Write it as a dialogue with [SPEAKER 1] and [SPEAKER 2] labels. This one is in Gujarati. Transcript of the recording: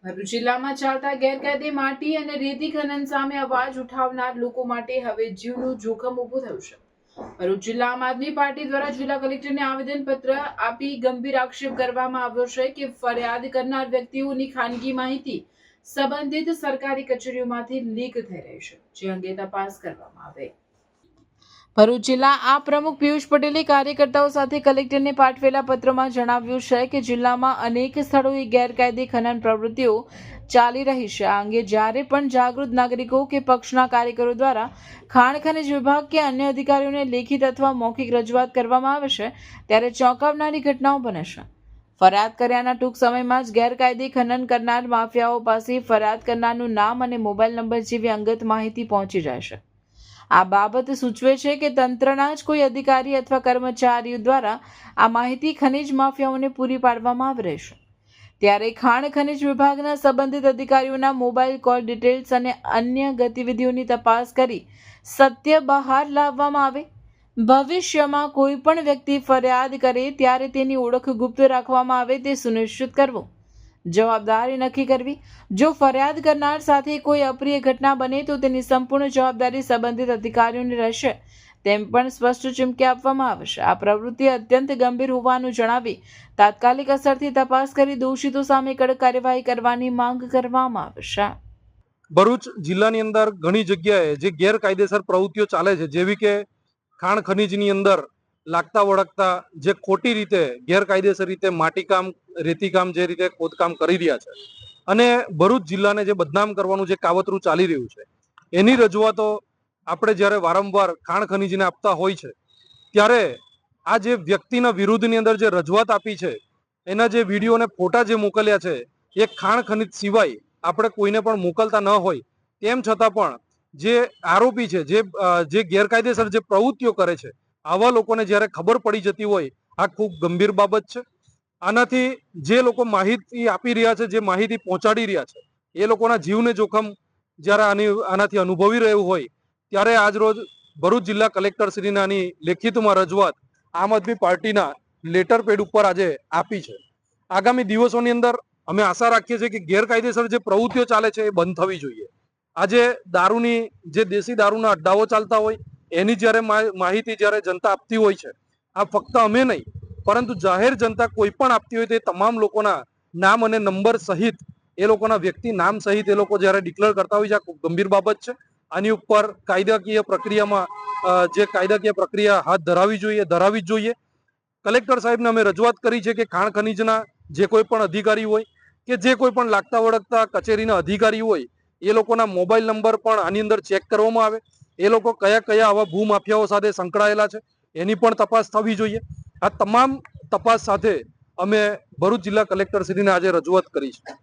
[SPEAKER 1] ભરૂચ જિલ્લામાં ચાલતા ગેરકાયદે માટી અને રેતી ખનન સામે અવાજ ઉઠાવનાર લોકો માટે હવે જીવનું જોખમ ઊભું થયું છે। ભરૂચ જિલ્લા આમ આદમી પાર્ટી દ્વારા જિલ્લા કલેક્ટરને આવેદનપત્ર આપી ગંભીર આક્ષેપ કરવામાં આવ્યો છે કે ફરિયાદ કરનાર વ્યક્તિઓની ખાનગી માહિતી સંબંધિત સરકારી કચેરીઓમાંથી લીક થઈ રહી છે, જે અંગે તપાસ કરવામાં આવે। ભરૂચ જિલ્લા આ પ્રમુખ પિયુષ પટેલે કાર્યકર્તાઓ સાથે કલેક્ટરને પાઠવેલા પત્રમાં જણાવ્યું છે કે જિલ્લામાં અનેક સ્થળોએ ગેરકાયદે ખનન પ્રવૃત્તિઓ ચાલી રહી છે। આ અંગે જ્યારે પણ જાગૃત નાગરિકો કે પક્ષના કાર્યકરો દ્વારા ખાણ ખનિજ વિભાગ કે અન્ય અધિકારીઓને લેખિત અથવા મૌખિક રજૂઆત કરવામાં આવે છે, ત્યારે ચોંકાવનારી ઘટનાઓ બને છે। ફરિયાદ કર્યાના ટૂંક સમયમાં જ ગેરકાયદે ખનન કરનાર માફિયાઓ પાસે ફરિયાદ કરનારનું નામ અને મોબાઈલ નંબર જેવી અંગત માહિતી પહોંચી જાય છે। આ બાબત સૂચવે છે કે તંત્રના જ કોઈ અધિકારી અથવા કર્મચારીઓ દ્વારા આ માહિતી ખનિજ માફિયાઓને પૂરી પાડવામાં આવી રહી છે। ત્યારે ખાણ ખનિજ વિભાગના સંબંધિત અધિકારીઓના મોબાઈલ કોલ ડિટેલ્સ અને અન્ય ગતિવિધિઓની તપાસ કરી સત્ય બહાર લાવવામાં આવે। ભવિષ્યમાં કોઈ પણ વ્યક્તિ ફરિયાદ કરે ત્યારે તેની ઓળખ ગુપ્ત રાખવામાં આવે તે સુનિશ્ચિત કરવું। જવાબદારી નક્કી કરવી। જો ફરિયાદ કરનાર સાથે કોઈ અપ્રિય ઘટના બને તો તેની સંપૂર્ણ જવાબદારી સંબંધિત અધિકારીઓની રહેશે, તેમ પણ સ્પષ્ટ ચીમકી આપવામાં આવશે। આ પ્રવૃત્તિ અત્યંત ગંભીર હોવાનું જણાવી તાત્કાલિક અસરથી તપાસ કરી દોષિતો સામે કડક કાર્યવાહી કરવાની માંગ કરવામાં આવશે।
[SPEAKER 2] ભરૂચ જિલ્લાની અંદર ઘણી જગ્યાએ જે ગેરકાયદેસર પ્રવૃત્તિઓ ચાલે છે, જેવી કે ખાણ ખનીજની અંદર લાગતા વળગતા જે ખોટી રીતે ગેરકાયદેસર રીતે માટીકામ રેતીકામ જે રીતે ખોદકામ કરી રહ્યા છે અને ભરૂચ જિલ્લાને જે બદનામ કરવાનું જે કાવતરું ચાલી રહ્યું છે, એની રજૂઆતો આપણે જ્યારે વારંવાર ખાણ ખનીજને આપતા હોય છે, ત્યારે આ જે વ્યક્તિના વિરુદ્ધની અંદર જે રજૂઆત આપી છે, એના જે વિડીયો અને ફોટા જે મોકલ્યા છે, એ ખાણ ખનીજ સિવાય આપણે કોઈને પણ મોકલતા ન હોય તેમ છતાં પણ જે આરોપી છે, જે ગેરકાયદેસર જે પ્રવૃત્તિઓ કરે છે, આવા લોકોને જ્યારે ખબર પડી જતી હોય, આ ખૂબ ગંભીર બાબત છે। આનાથી જે લોકો માહિતી આપી રહ્યા છે, જે માહિતી પહોંચાડી રહ્યા છે, એ લોકોના જીવને જોખમ જ્યારે આનાથી અનુભવી રહ્યું હોય, ત્યારે આજરોજ ભરૂચ જિલ્લા કલેક્ટર શ્રીને આની લેખિતમાં રજૂઆત આમ આદમી પાર્ટીના લેટર પેડ ઉપર આજે આપી છે। આગામી દિવસોની અંદર અમે આશા રાખીએ છીએ કે ગેરકાયદેસર જે પ્રવૃત્તિઓ ચાલે છે એ બંધ થવી જોઈએ। આજે દારૂની જે દેશી દારૂના અડ્ડાઓ ચાલતા હોય એની જ્યારે માહિતી જ્યારે જનતા આપતી હોય છે, આ ફક્ત અમે નહીં પરંતુ જાહેર જનતા કોઈ પણ આપતી હોય તે તમામ લોકોના નામ અને નંબર સહિત એ લોકોના વ્યક્તિ નામ સહિત એ લોકો જ્યારે ડિક્લેર કરતા હોય છે, આ ખૂબ ગંભીર બાબત છે। આની ઉપર કાયદાકીય પ્રક્રિયામાં જે કાયદાકીય પ્રક્રિયા હાથ ધરાવી જ જોઈએ। કલેક્ટર સાહેબને અમે રજૂઆત કરી છે કે ખાણ ખનીજના જે કોઈ પણ અધિકારી હોય કે જે કોઈ પણ લાગતા વળગતા કચેરીના અધિકારી હોય, એ લોકોના મોબાઈલ નંબર પણ આની અંદર ચેક કરવામાં આવે। એ લોકો કયા કયા આવા ભૂમાફિયાઓ સાથે સંકળાયેલા છે એની પણ તપાસ થવી જોઈએ। આ તમામ તપાસ સાથે અમે ભરૂચ જિલ્લા કલેક્ટર શ્રીને આજે રજૂઆત કરી છે।